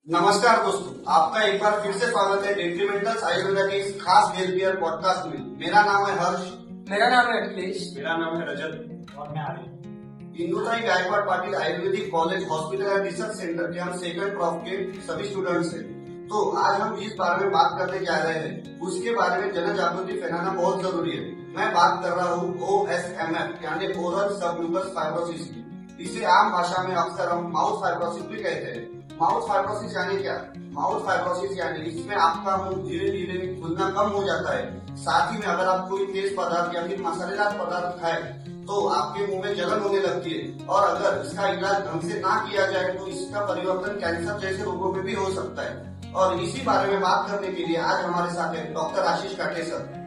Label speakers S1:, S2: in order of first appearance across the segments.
S1: नमस्कार दोस्तों, आपका एक बार फिर से स्वागत है डेट्रीमेंटल्स आयुर्वेदा के इस खास हेल्थ केयर पॉडकास्ट में। मेरा नाम है हर्ष।
S2: मेरा नाम है अखिलेश।
S3: मेरा नाम है रजत और मैं Arya.
S1: Indutai Gaikwad Patil ayurvedic college hospital and research centre के हम सेकंड प्रॉफ के सभी स्टूडेंट्स हैं। तो आज हम जिस बारे में बात करने जा रहे हैं उसके बारे में जन जागृति फैलाना बहुत जरूरी है। मैं बात कर रहा हूँ OSMF यानी ओरल सबम्यूकस फाइब्रोसिस की। इसे आम भाषा में अक्सर हम माउथ फाइब्रोसिस भी कहते हैं। माउथ फाइब्रोसिस यानी क्या? माउथ फाइब्रोसिस यानी इसमें आपका मुंह धीरे धीरे खुलना कम हो जाता है। साथ ही में अगर आप कोई तेज पदार्थ या फिर मसालेदार पदार्थ खाए तो आपके मुंह में जलन होने लगती है, और अगर इसका इलाज ढंग से ना किया जाए तो इसका परिवर्तन कैंसर जैसे रोगों में भी हो सकता है। और इसी बारे में बात करने के लिए आज हमारे साथ है डॉक्टर आशीष काटे सर।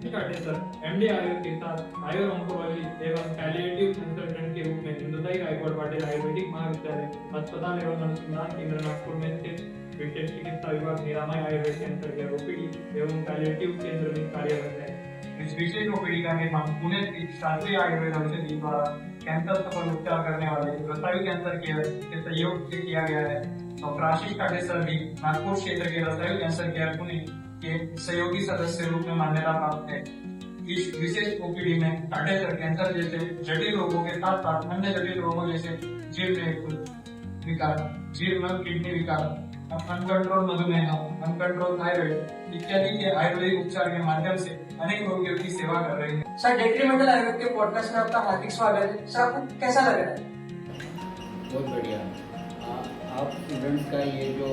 S3: MD आयुर्वेद के साथ आयुर ऑन्कोलॉजी एवं पैलिएटिव कंसल्टेंट के रूप में इंदुताई गायकवाड़ पाटिल आयुर्वेदिक महाविद्यालय अस्पताल एवं अनुसंधान केंद्र नागपुर में स्थित विशेष चिकित्सा विभाग निरामय आयुर्वेद सेंटर के ओपीडी एवं पैलिएटिव केंद्र में कार्यरत है। इस विशेष ओपीडी का निर्माण पुणे स्थित शास्त्रीय आयुर्वेद औषधि द्वारा कैंसर सफल उपचार करने वाले रसायन कैंसर केयर के सहयोग से किया गया है। डॉक्टर आशीष काटे सर भी नागपुर क्षेत्र के रसायन कैंसर केयर पुणे के सहयोगी सदस्य रूप में मान्यता प्राप्त है। इस विशेष ओपीडी में काटे सर कैंसर जैसे जटिल रोगों के साथ साथ अन्य जटिल रोगों जैसे जीर्ण विकार, जीर्ण किडनी विकार, अनकंट्रोल मधुमेह, अनकंट्रोल थायराइड इत्यादि के आयुर्वेदिक उपचार के माध्यम से अनेक रोगियों की सेवा कर रहे हैं।
S2: सर, डेट्रीमेंटल आयुर्वेद के पॉडकास्ट में आपका हार्दिक स्वागत है। सर, आपको कैसा लग रहा है?
S4: बहुत बढ़िया। आप स्टूडेंट्स का ये जो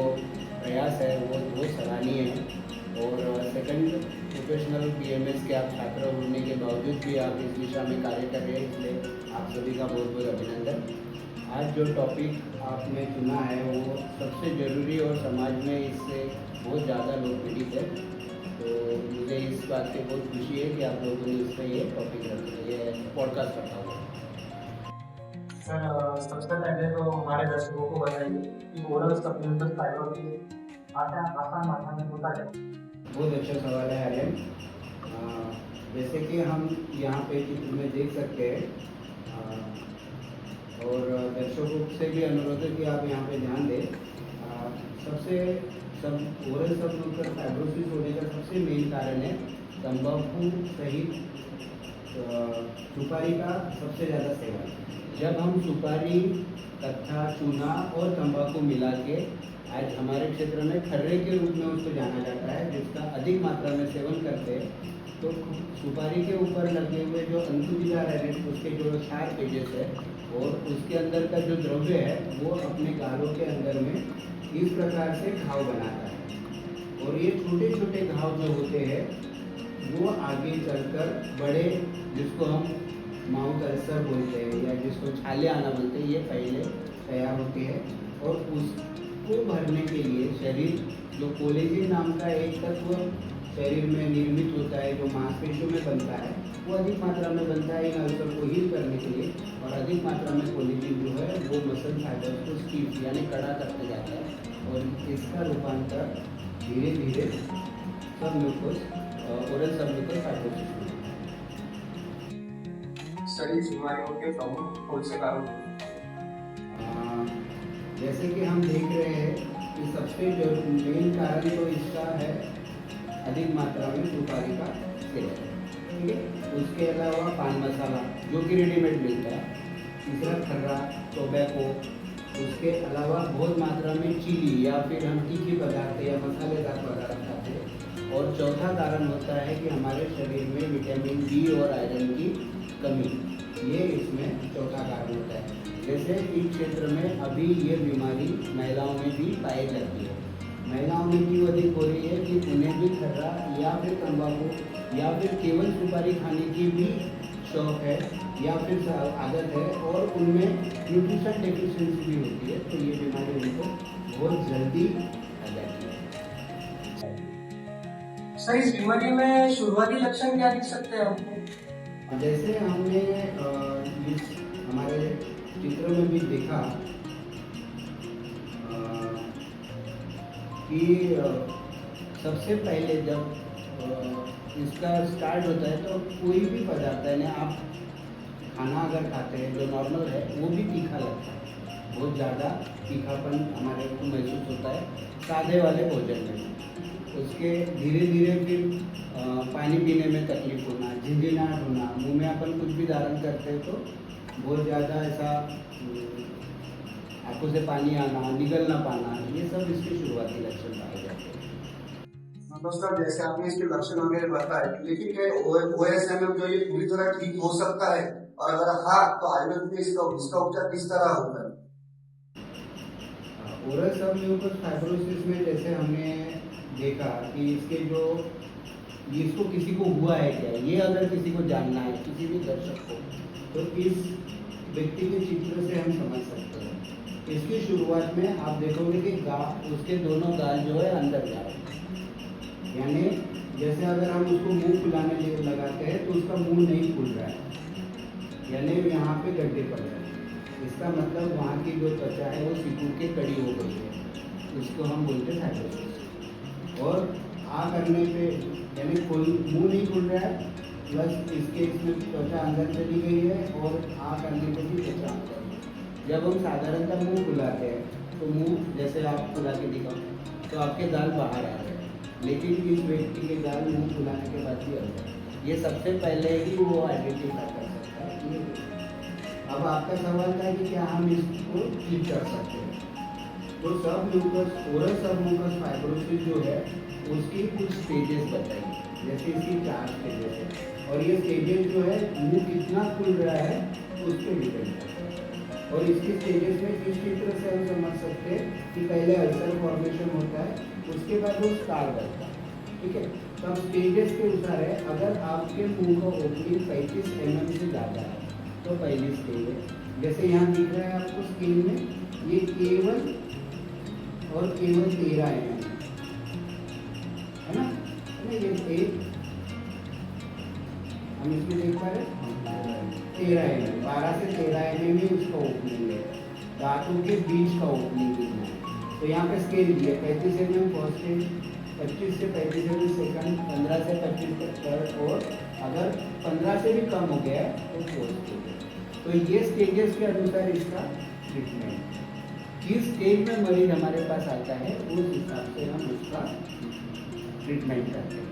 S4: प्रयास है वो बहुत सराहनीय है, और सेकंड प्रोफेशनल BMS के आप छात्र होने के बावजूद भी आप इस दिशा में कार्य कर रहे हैं, इसलिए आप सभी का बहुत बहुत अभिनंदन। आज जो टॉपिक आपने चुना है वो सबसे ज़रूरी और समाज में इससे बहुत ज़्यादा लोग पीड़ित है, तो मुझे इस बात की बहुत खुशी है कि आप लोगों ने इस पर ये टॉपिक रखा, ये पॉडकास्ट रखा हुआ।
S3: सर, सबसे पहले तो हमारे दर्शकों को बताइए कि ओरल सबम्यूकस फाइब्रोसिस आसान भाषा में होता है।
S4: बहुत अच्छा सवाल है आर्यन। जैसे कि हम यहाँ पे चित्र में देख सकते हैं, और दर्शकों से भी अनुरोध है कि आप यहाँ पे ध्यान दें। ओरल सबम्यूकस फाइब्रोसिस होने का सबसे मेन कारण है तंबाकू सहित सुपारी का सबसे ज़्यादा सेवन। जब हम सुपारी, कत्था, चूना और तंबाकू मिला के, आज हमारे क्षेत्र में खर्रे के रूप में उसको जाना जाता है, जिसका अधिक मात्रा में सेवन करते हैं, तो सुपारी के ऊपर लगे हुए जो अंतुबिला रेडिट, उसके जो 4 पेजेस है और उसके अंदर का जो द्रव्य है वो अपने गालों के अंदर में इस प्रकार से घाव बनाता है, और ये छोटे छोटे घाव जो होते हैं वो आगे चलकर बड़े, जिसको हम माउथ अल्सर बोलते हैं या जिसको छाले आना बोलते हैं, ये पहले तैयार होते हैं। और उसको भरने के लिए शरीर, जो कोलेजिन नाम का एक तत्व शरीर में निर्मित होता है, जो मांसपेशियों में बनता है, वो अधिक मात्रा में बनता है इन अल्सर को हील करने के लिए, और अधिक मात्रा में कोलेजिन जो है वो मसल फाइबर को स्टीफ यानी कड़ा करते जाता है, और इसका रूपांतर धीरे धीरे ओरल सबम्यूकस फाइब्रोसिस में।
S2: सभी बीमारियों के प्रमुख कौन से कारण?
S4: जैसे कि हम देख रहे हैं कि सबसे जो मेन कारण तो इसका है अधिक मात्रा में सुपारी का सेवन, ठीक है। उसके अलावा पान मसाला जो कि रेडीमेड मिलता है, तीसरा खर्रा, टोबैको, उसके अलावा बहुत मात्रा में चीनी या फिर हम तीखी पदार्थ या मसालेदार पदार्थ खाते हैं, और चौथा कारण होता है कि हमारे शरीर में विटामिन D और आयरन की कमी, ये इसमें चौथा कारण होता है। जैसे इस क्षेत्र में अभी ये बीमारी महिलाओं में भी पाई जाती है। महिलाओं में क्यों अधिक हो रही है कि उन्हें भी खर्रा या फिर तंबाकू या फिर केवल सुपारी खाने की भी शौक है या फिर आदत है, और उनमें न्यूट्रिशन डेफिशिएंसी भी होती है, तो ये बीमारी उनको बहुत जल्दी आ जाती है।
S2: सर, इस बीमारी में शुरुआती लक्षण क्या दिख सकते हैं आपको?
S4: जैसे हमने इस हमारे चित्र में भी देखा कि सबसे पहले जब इसका स्टार्ट होता है तो कोई भी पदार्थ है ना, आप खाना अगर खाते हैं जो नॉर्मल है वो भी तीखा लगता है, बहुत ज़्यादा तीखापन हमारे को महसूस होता है सादे वाले भोजन में। उसके धीरे धीरे फिर पानी पीने में तकलीफ होना, झिंझिनाहट होना, मुंह में अपन कुछ भी धारण करते हैं तो बहुत ज़्यादा ऐसा आंखों से पानी आना, निगल ना पाना, ये सब इसके शुरुआती लक्षण पाए जाते हैं।
S1: सर जैसे आपने इसके लक्षण वगैरह बताए, लेकिन क्या OSMM जो ये पूरी तरह ठीक हो सकता है, और अगर हाँ तो आयुर्वेद में इसका उपचार किस तरह होता है?
S4: ओरल सबम्यूकस फाइब्रोसिस में जैसे हमने देखा कि इसको किसी को हुआ है क्या, ये अगर किसी को जानना है, किसी भी दर्शक को, तो इस व्यक्ति के चित्र से हम समझ सकते हैं। इसकी शुरुआत में आप देखोगे कि उसके दोनों गाल जो है अंदर जा रहे हैं, यानी जैसे अगर हम उसको मुंह फुलाने लगाते हैं तो उसका मुंह नहीं फूल रहा है, यानी यहाँ पे गड्ढे पड़ रहे हैं। इसका मतलब वहाँ की जो त्वचा है वो सिकुड़ के कड़ी हो गई है, उसको हम बोलते हैं फाइब्रोसिस। और करने पे यानी मुंह नहीं खुल रहा है, प्लस इसमें त्वचा अंदर चली गई है, और करने पे भी त्वचा अंदर। जब हम साधारणतः मुंह फुलाते हैं तो मुंह जैसे आप फुला के दिखाओ तो आपके दाल बाहर आ रहे हैं, लेकिन इस व्यक्ति के दाल मुंह फुलाने के बाद भी अंदर। ये सबसे पहले ही वो आइडेंटिफाई कर सकता है। अब आपका सवाल था कि क्या हम इसको ठीक कर सकते हैं, तो ओरल सबम्यूकस फाइब्रोसिस जो है उसकी कुछ स्टेजेस बताइए, जैसे इसकी 4 स्टेजेस है, और ये स्टेजेस जो है मुंह कितना खुल रहा है उस पर डिपेंड करता है। और इसकी स्टेजेस में किस चित्र से हम समझ सकते हैं कि पहले अल्सर फॉर्मेशन होता है, उसके बाद वो स्कार बनता है, ठीक है। तो अब स्टेजेस के अनुसार है, अगर आपके मुंह का ओपनिंग 35 mm से ज़्यादा है तो पहली स्टेज है। जैसे यहाँ दिख रहा है आपको स्केल में, ये केवल 13 mm है ना, ये एक हम इसमें देख पा रहे हैं 13 mm, 12 से 13 mm ही उसका ओपनिंग है, दांतों के बीच का ओपनिंग है। तो यहाँ पे स्केल दिया 35 mm फर्स्ट स्टेज, 25 से 35 mm सेकंड, 15 से 25 तक थर्ड, और अगर 15 से भी कम हो गया है तो फोर्थ स्टेज। तो ये स्टेजेस के अनुसार इसका ट्रीटमेंट, जिस स्टेज में मरीज हमारे पास आता है उस हिसाब से हम उसका ट्रीटमेंट करते हैं।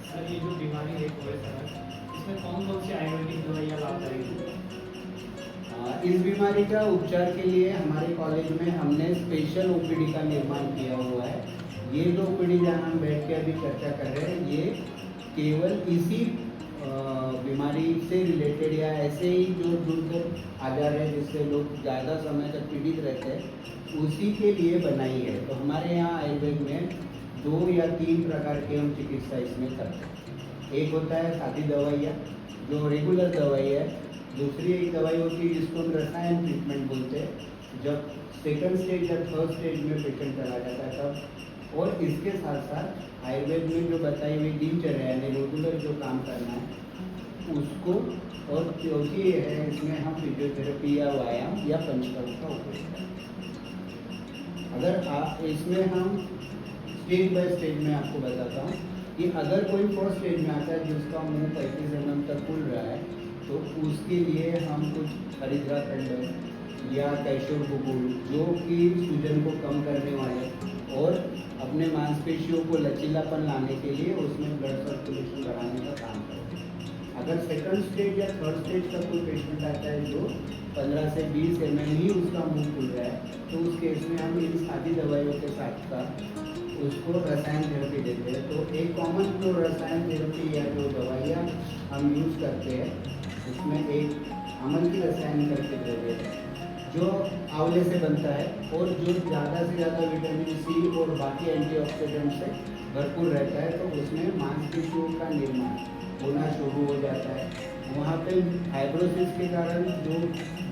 S3: सर ये जो बीमारी है इसमें कौन कौन सी आयुर्वेदिक दवाइयाँ लाभदायक है?
S4: इस बीमारी का उपचार के लिए हमारे कॉलेज में हमने स्पेशल ओपीडी का निर्माण किया हुआ है। ये जो ओपीडी जहाँ हम बैठ के अभी चर्चा कर रहे हैं, ये केवल इसी बीमारी से रिलेटेड या ऐसे ही जो दुर्धर आजार है जिससे लोग ज़्यादा समय तक पीड़ित रहते हैं, उसी के लिए बनाई है। तो हमारे यहाँ आयुर्वेद में 2 या 3 प्रकार की हम चिकित्सा इसमें करते हैं। एक होता है सादी दवाइयाँ जो रेगुलर दवाई है, दूसरी एक दवाई होती है जिसको हम रसायन ट्रीटमेंट बोलते हैं, जब सेकंड स्टेज या थर्ड स्टेज में पेशेंट चला जाता है तब। और इसके साथ साथ आयुर्वेद में जो बताई हुई दिनचर्या यानी रेगुलर जो काम करना है उसको, और चौथी है इसमें हम फिजियोथेरेपी या व्यायाम या पंचकर्म का उपयोग करते हैं। अगर इसमें हम स्टेज बाय स्टेज में आपको बताता हूँ कि अगर कोई फर्स्ट स्टेज में आता है जिसका मुंह 35 mm तक खुल रहा है, तो उसके लिए हम कुछ हरिद्रा खंड या कैशोर गुगुल जो कि सूजन को कम करने वाले और अपने मांसपेशियों को लचीलापन लाने के लिए उसमें ब्लड सर्कुलेशन बढ़ाने का काम करते हैं। अगर सेकंड स्टेज या थर्ड स्टेज का कोई पेशेंट आता है जो 15 से 20 mm ही उसका मुंह खुल रहा है, तो उस केस में हम इन सादी दवाइयों के साथ साथ उसको रसायन थेरेपी देते हैं। तो एक कॉमन जो रसायन थेरेपी या जो दवाइयाँ हम यूज़ करते हैं उसमें एक अमल की रसायन करके द्रव्य है जो आंवले से बनता है और जो ज़्यादा से ज़्यादा विटामिन सी और बाकी एंटीऑक्सीडेंट से भरपूर रहता है, तो उसमें मांसपेशियों का निर्माण होना शुरू हो जाता है। वहाँ पे फाइब्रोसिस के कारण जो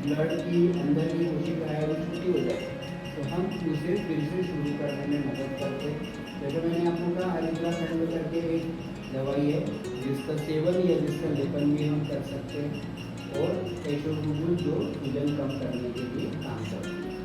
S4: ब्लड की अंदर की कोशिका है वो छुट्टी हो जाती है, तो हम उसे फिर से शुरू करने में मदद करते हैं। जैसे मैंने आपको कहा हरिद्रा खंड करके एक दवाई है जिसका सेवन या जिसका लेपन भी हम कर सकते हैं, और कैशोर गुगुल जो वजन कम करने के लिए काम करते हैं।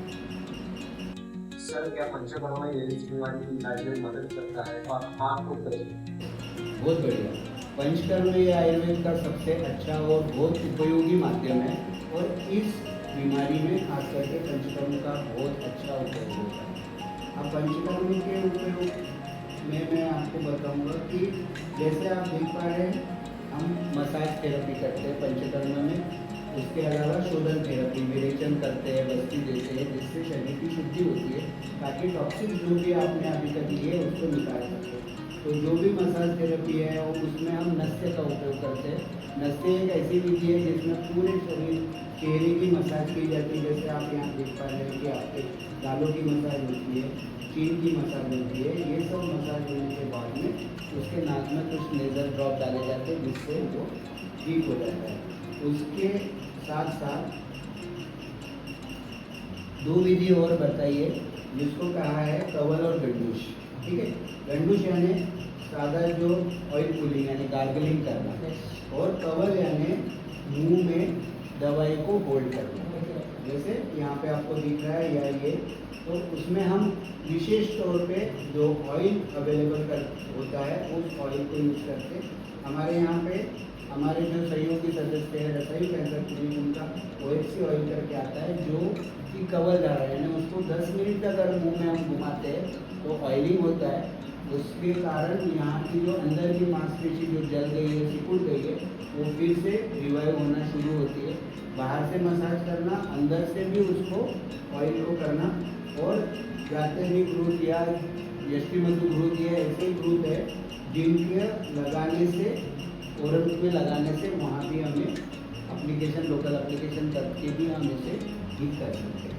S1: सर क्या पंचकर्मा ये इस बीमारी की इलाज में मदद करता है, और आपको
S4: बहुत बढ़िया। पंचकर्म ये आयुर्वेद का सबसे अच्छा और बहुत उपयोगी माध्यम है, और इस बीमारी में खास करके पंचकर्म का बहुत अच्छा उपयोग होता है। अब पंचकर्म के उपयोग में मैं आपको बताऊंगा कि जैसे आप देख पा रहे हैं हम मसाज थेरेपी करते हैं पंचकर्म में, उसके अलावा शोधन थेरेपी विरेचन करते हैं, बस्ती देते हैं, जिससे शरीर की शुद्धि होती है ताकि टॉक्सिक जो भी आपने अभी तक लिए उसको निकाल सके। तो जो भी मसाज थेरेपी है और उसमें हम नस्य का उपयोग करते हैं। नस्य एक ऐसी विधि है जिसमें पूरे शरीर चेहरे की मसाज की जाती है। जैसे आप यहाँ देख पा रहे हैं कि आपके गालों की मसाज होती है, चीन की मसाज होती है। ये सब मसाज होने के बाद में उसके नाक में कुछ लेजर ड्रॉप डाले जाते हैं जिससे वो ठीक हो जाता है। उसके साथ साथ दो विधि और बताइए जिसको कहा है कवल और गंडूश। ठीक है, गंडूश यानी सादा जो ऑयल पुलिंग यानी गार्गलिंग करना, और कवल यानी मुंह में दवाई को होल्ड करना। जैसे यहाँ पे आपको दिख रहा है या ये, तो उसमें हम विशेष तौर पे जो ऑयल अवेलेबल होता है उस ऑयल को यूज करते। हमारे यहाँ पे हमारे जो सहयोगी सदस्य है रसोई कैंसर क्लिनिक, उनका OHC ऑयल करके आता है जो कि कवर जा रहा है, यानी उसको 10 मिनट तक अगर मुंह में हम घुमाते हैं तो ऑयलिंग होता है। उसके कारण यहाँ की जो अंदर की मांसपेशी जो जल गई है, सिकुड़ गई है, वो फिर से रिवाइव होना शुरू होती है। बाहर से मसाज करना, अंदर से भी उसको ऑयल को करना, और जाते भी ग्रोथ या यष्टिमधु ग्रोथ ये ऐसे ग्रोथ है जिनके लगाने से ओरल में लगाने से वहाँ भी हमें एप्लीकेशन लोकल एप्लीकेशन करके भी हम इसे ठीक कर सकते हैं।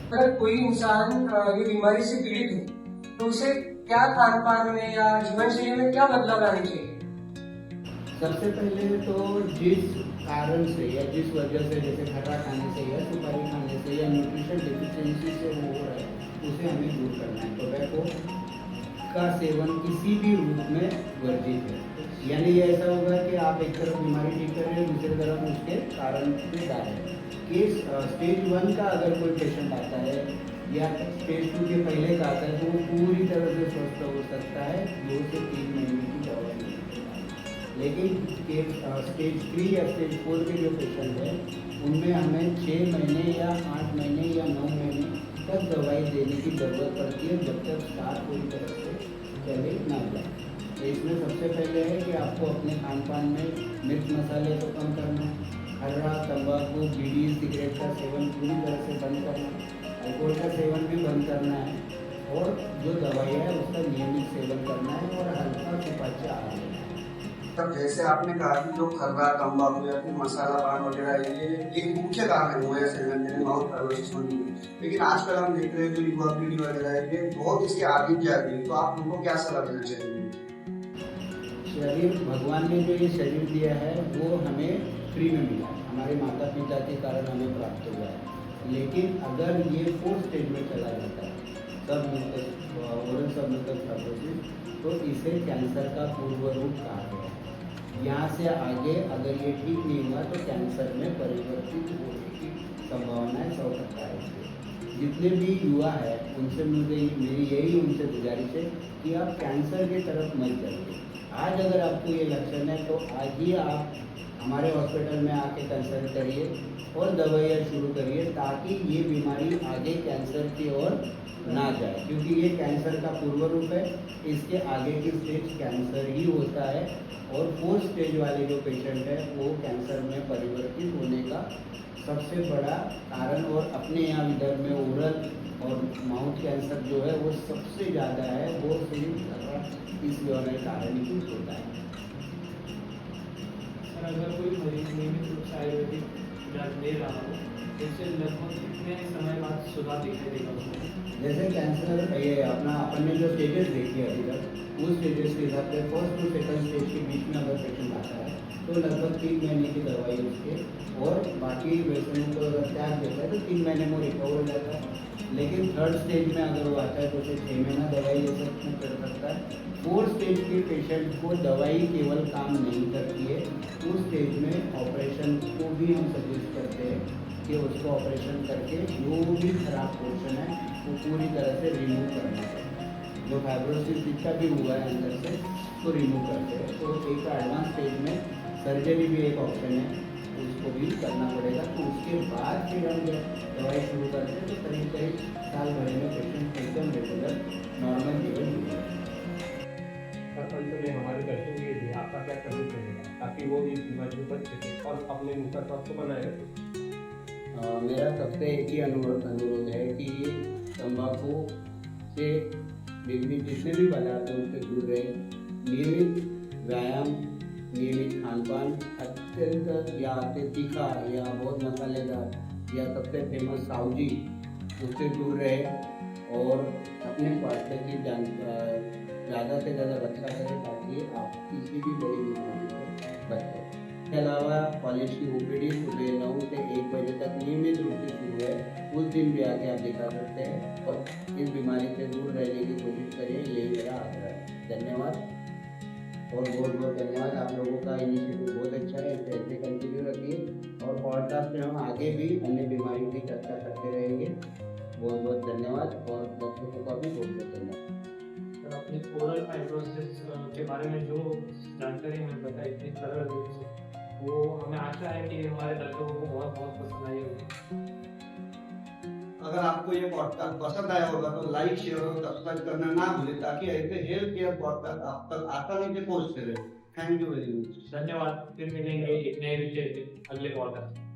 S2: अगर कोई इंसान ये बीमारी से पीड़ित है तो उसे क्या खान पान में या जीवन शैली में क्या बदलाव लाने चाहिए?
S4: सबसे पहले तो जिस कारण से या जिस वजह से, जैसे खर्रा खाने से या सुपारी खाने से या न्यूट्रिशन डिफिशियंसी से वो हो रहा है, उसे हमें दूर करना है। टोबैको का सेवन किसी भी रूप में वर्जित है। यानी ये ऐसा होगा कि आप एक तरफ बीमारी ठीक कर रहे हैं, दूसरी तरफ उसके कारण पे जा रहे हैं। कि स्टेज 1 का अगर कोई पेशेंट आता है या स्टेज 2 के पहले का आता है तो वो पूरी तरह से स्वस्थ हो सकता है 2 से 3 महीने की दवाई लेने के बाद। लेकिन स्टेज 3 या स्टेज 4 के जो पेशेंट हैं उनमें हमें 6 महीने या 8 महीने या 9 महीने तक दवाई देने की ज़रूरत पड़ती है जब तक स्टार पूरी तरह से चले ना जाए। तो इसमें सबसे पहले है कि आपको अपने खान पान में मिर्च मसाले को कम करना, खर्रा, तंबाकू, बीड़ी, सिगरेट का सेवन पूरी तरह से बंद करना, अल्कोहल का सेवन भी बंद करना है, और जो दवाई है उसका नियमित सेवन करना है, और हल्का सुपाच्य आहार लेना है।
S1: तब जैसे आपने कहा कि जो खर्रा, तंबाकू या फिर मसाला पान वगैरह ये एक मुख्य कारण है हुआ सेवन माउथ फाइब्रोसिस होने की, लेकिन आजकल हम देख रहे हैं जो युवा पीढ़ी वगैरह है ये बहुत इसके आदि जा रही है, तो आप उनको क्या सलाह देना चाहिए?
S4: शरीर भगवान ने जो ये शरीर दिया है वो हमें फ्री में मिला है, हमारे माता पिता के कारण हमें प्राप्त हुआ है। लेकिन अगर ये 4th स्टेज में चला जाता है ओरल सबम्यूकस फाइब्रोसिस, तो इसे कैंसर का पूर्व रूप कहा गया है। यहाँ से आगे अगर ये ठीक नहीं हुआ तो कैंसर में परिवर्तित होने की संभावनाएं 100% है। जितने भी युवा है उनसे मेरी यही उनसे गुजारिश है कि आप कैंसर की तरफ मत जाइए। आज अगर आपको ये लक्षण है तो आज ही आप हमारे हॉस्पिटल में आके कंसल्ट करिए और दवाइयाँ शुरू करिए, ताकि ये बीमारी आगे कैंसर की ओर ना जाए, क्योंकि ये कैंसर का पूर्व रूप है। इसके आगे की स्टेज कैंसर ही होता है, और 4th स्टेज वाले जो पेशेंट है वो कैंसर में परिवर्तित होने का सबसे बड़ा कारण, और अपने यहाँ विदर्भ में ओरल और माउथ कैंसर जो है वो सबसे ज़्यादा है, वो सिर्फ इस वाले कारण ही होता है।
S3: सर, अगर कोई मरीज नियमित रूप से आयुर्वेदिक इलाज ले रहा हो, इससे लगभग कितने समय बाद सुधार दिखाई देगा उसको?
S4: जैसे कैंसर ये अपना अपन ने जो स्टेजेस देखी है अभी तक, उस स्टेजेस के हिसाब से 1st to 2nd स्टेज के बीच में अगर पेशेंट आता है तो लगभग 3 महीने की दवाई उसके, और बाकी व्यसनों को अगर त्याग देता है तो 3 महीने में रिकवर हो जाता है। लेकिन 3rd स्टेज में अगर वो आता है तो उसे 6 महीना दवाई ले सकता है। 4th स्टेज के पेशेंट को दवाई केवल काम नहीं करती है, उस स्टेज में ऑपरेशन को भी हम सजेस्ट करते हैं कि उसको ऑपरेशन करके जो भी खराब पोर्शन है वो पूरी तरह से रिमूव करना है। जो फाइब्रोसिस जितना भी हुआ है अंदर से तो रिमूव करते हैं। तो एक एडवांस स्टेज में सर्जरी भी एक ऑप्शन है, उसको भी करना पड़ेगा। तो उसके बाद फिर हम जब दवाई शुरू करते हैं तो करीब करीब साल भर में पेशेंट एकदम रेगुलर नॉर्मल जीवन जी रहे हैं।
S5: अंत में हमारे दर्शकों के लिए आपका क्या संदेश रहेगा ताकि वो इस बीमारी से बच सके और अपने मुखर स्वास्थ्य को बनाए रखें?
S4: मेरा सबसे एक ही अनुरोध है कि तंबाकू से निर्मित जितने भी पदार्थ हैं उनसे दूर रहे। नियमित व्यायाम, नियमित खानपान, अत्यंत या अति तीखा या बहुत मसालेदार या सबसे फेमस साउजी उससे दूर रहे और अपने स्वास्थ्य की ज़्यादा से ज़्यादा रक्षा करें ताकि आप किसी भी बड़ी बीमारी से बच सकें। इसके अलावा कॉलेज की ओपीडी सुबह 9 से 1 बजे तक नियमित रूप से शुरू है। उस दिन भी आके आप दिखा सकते हैं और इस बीमारी से दूर रहने की कोशिश करिए, यही मेरा आग्रह है। धन्यवाद और बहुत बहुत धन्यवाद। आप लोगों का इनिशिएटिव बहुत अच्छा है, इसे ऐसे कंटिन्यू रखिए और पॉडकास्ट में हम आगे भी अन्य बीमारियों की चर्चा करते रहेंगे। बहुत बहुत धन्यवाद और दर्शकों का भी बहुत बहुत धन्यवाद।
S3: अपनी ओरल फाइब्रोसिस के बारे में जो जानकारी हमें बताई इतनी सरल रूप से, वो हमें आशा है कि हमारे दर्शकों को बहुत बहुत पसंद आई होगी।
S1: अगर आपको ये पॉडकास्ट पसंद आया होगा तो लाइक, शेयर और सब्सक्राइब करना ना भूलें ताकि ऐसे हेल्थ केयर पॉडकास्ट आप तक आसानी से पहुंचते रहे। Thank you very much.
S3: धन्यवाद। फिर मिलेंगे एक नए विषय से अगले पॉडकास्ट।